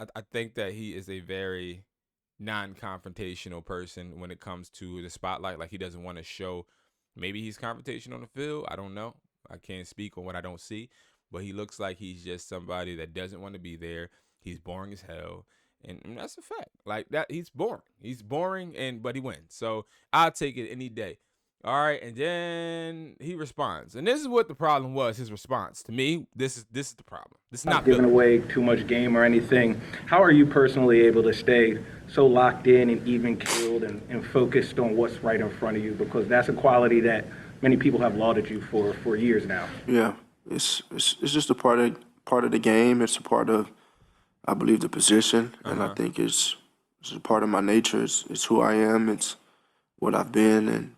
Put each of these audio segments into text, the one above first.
I think that he is a very non-confrontational person when it comes to the spotlight. Like, he doesn't want to show. Maybe he's confrontational on the field. I don't know. I can't speak on what I don't see. But he looks like he's just somebody that doesn't want to be there. He's boring as hell. And that's a fact. Like that, he's boring. He's boring, but he wins. So I'll take it any day. All right, and then he responds, and this is what the problem was. His response to me, this is the problem. This is not giving Philly. away too much game or anything. How are you personally able to stay so locked in and even keeled and focused on what's right in front of you? Because that's a quality that many people have lauded you for years now. Yeah, it's just a part of the game. It's a part of, I believe, the position, and I think it's a part of my nature. It's who I am. It's what I've been, and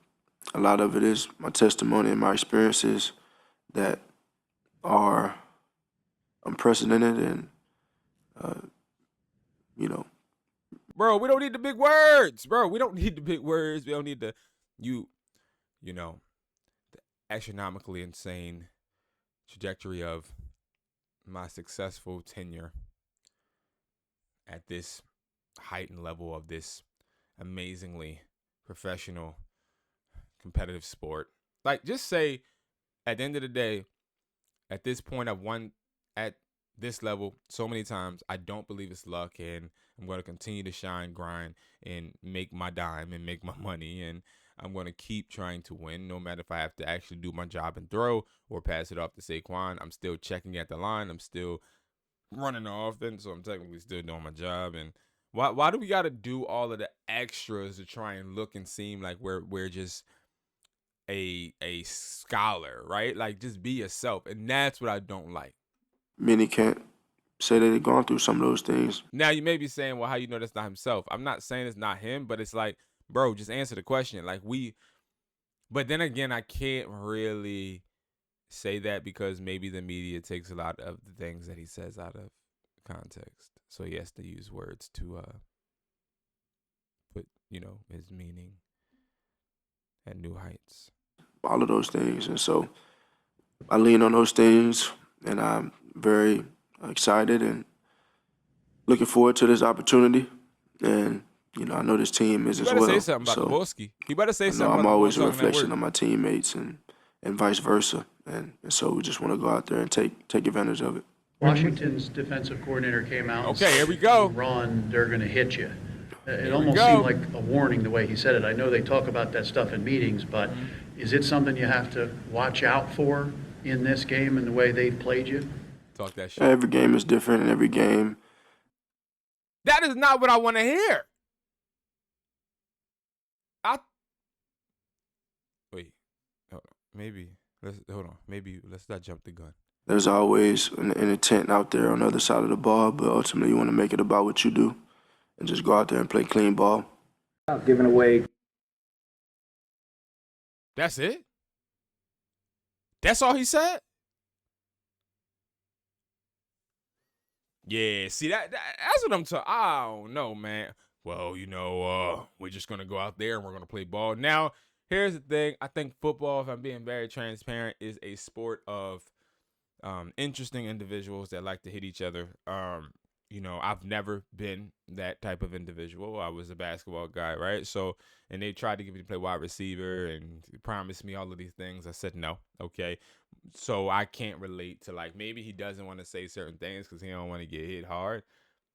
a lot of it is my testimony and my experiences that are unprecedented and, Bro, we don't need the big words. Bro, we don't need the big words. We don't need the, the astronomically insane trajectory of my successful tenure at this heightened level of this amazingly professional competitive sport. Like, just say at the end of the day, at this point, I've won at this level so many times. I don't believe it's luck, and I'm going to continue to shine, grind, and make my dime and make my money. And I'm going to keep trying to win, no matter if I have to actually do my job and throw or pass it off to Saquon. I'm still checking at the line. I'm still running the offense, so I'm technically still doing my job. And why do we got to do all of the extras to try and look and seem like we're just a scholar, right? Like, just be yourself. And that's what I don't like. many can't say that they've gone through some of those things. Now, you may be saying, well, how you know that's not himself? I'm not saying it's not him, but it's like, bro, just answer the question. Like, but then again, I can't really say that because maybe the media takes a lot of the things that he says out of context. So he has to use words to put, his meaning at new heights. All of those things. And so I lean on those things, and I'm very excited and looking forward to this opportunity. And, I know this team is as well. You better say something about the Wolski. You better say something about I'm always a the reflection of my teammates and vice versa. And so we just want to go out there and take advantage of it. Washington's defensive coordinator came out and Okay, here we said, go. Run, they're going to hit you. It almost seemed like a warning the way he said it. I know they talk about that stuff in meetings, but is it something you have to watch out for in this game and the way they've played you? Talk that shit. Every game is different, and every game. That is not what I want to hear. Wait. Hold on. Maybe let's not jump the gun. There's always an intent out there on the other side of the ball, but ultimately you want to make it about what you do and just go out there and play clean ball. Giving away. That's it? That's all he said? Yeah, see, that's what I'm talking. I don't know, man. Well, we're just going to go out there and we're going to play ball. Now, here's the thing. I think football, if I'm being very transparent, is a sport of interesting individuals that like to hit each other. I've never been that type of individual. I was a basketball guy, right? So, and they tried to get me to play wide receiver and promised me all of these things. I said no, okay? So I can't relate to, like, maybe he doesn't want to say certain things because he don't want to get hit hard.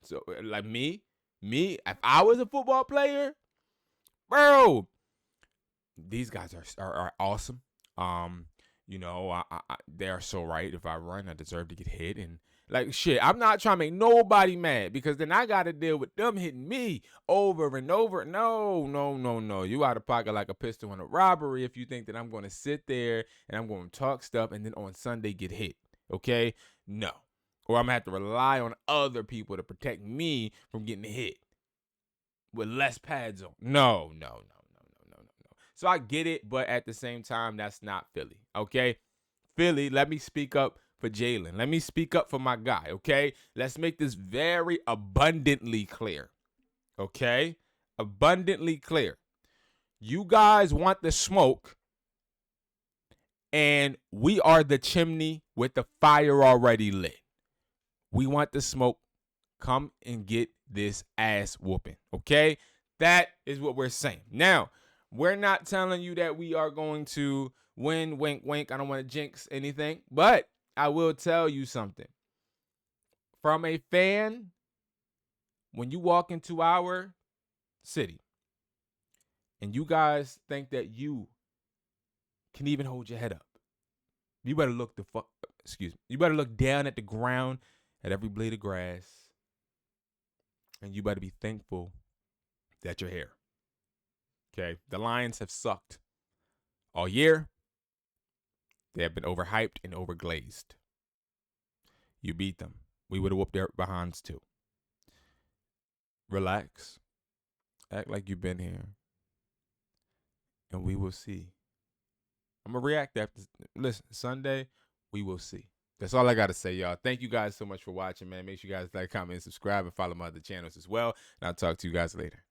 So, like, me, if I was a football player, bro, these guys are awesome. They are so right. If I run, I deserve to get hit. And, like, shit, I'm not trying to make nobody mad because then I got to deal with them hitting me over and over. No. You out of pocket like a pistol in a robbery if you think that I'm going to sit there and I'm going to talk stuff and then on Sunday get hit, okay? No. Or I'm going to have to rely on other people to protect me from getting hit with less pads on. No. So I get it, but at the same time, that's not Philly, okay? Philly, let me speak up for Jalen. Let me speak up for my guy, okay? Let's make this very abundantly clear, okay? Abundantly clear. You guys want the smoke, and we are the chimney with the fire already lit. We want the smoke. Come and get this ass whooping, okay? That is what we're saying. Now, we're not telling you that we are going to win, wink, wink. I don't want to jinx anything, but I will tell you something. From a fan, when you walk into our city and you guys think that you can even hold your head up, you better look you better look down at the ground at every blade of grass, and you better be thankful that you're here. Okay? The Lions have sucked all year. They have been overhyped and overglazed. You beat them. We would have whooped their behinds too. Relax. Act like you've been here. And we will see. I'm going to react after. Listen, Sunday, we will see. That's all I got to say, y'all. Thank you guys so much for watching, man. Make sure you guys like, comment, and subscribe, and follow my other channels as well. And I'll talk to you guys later.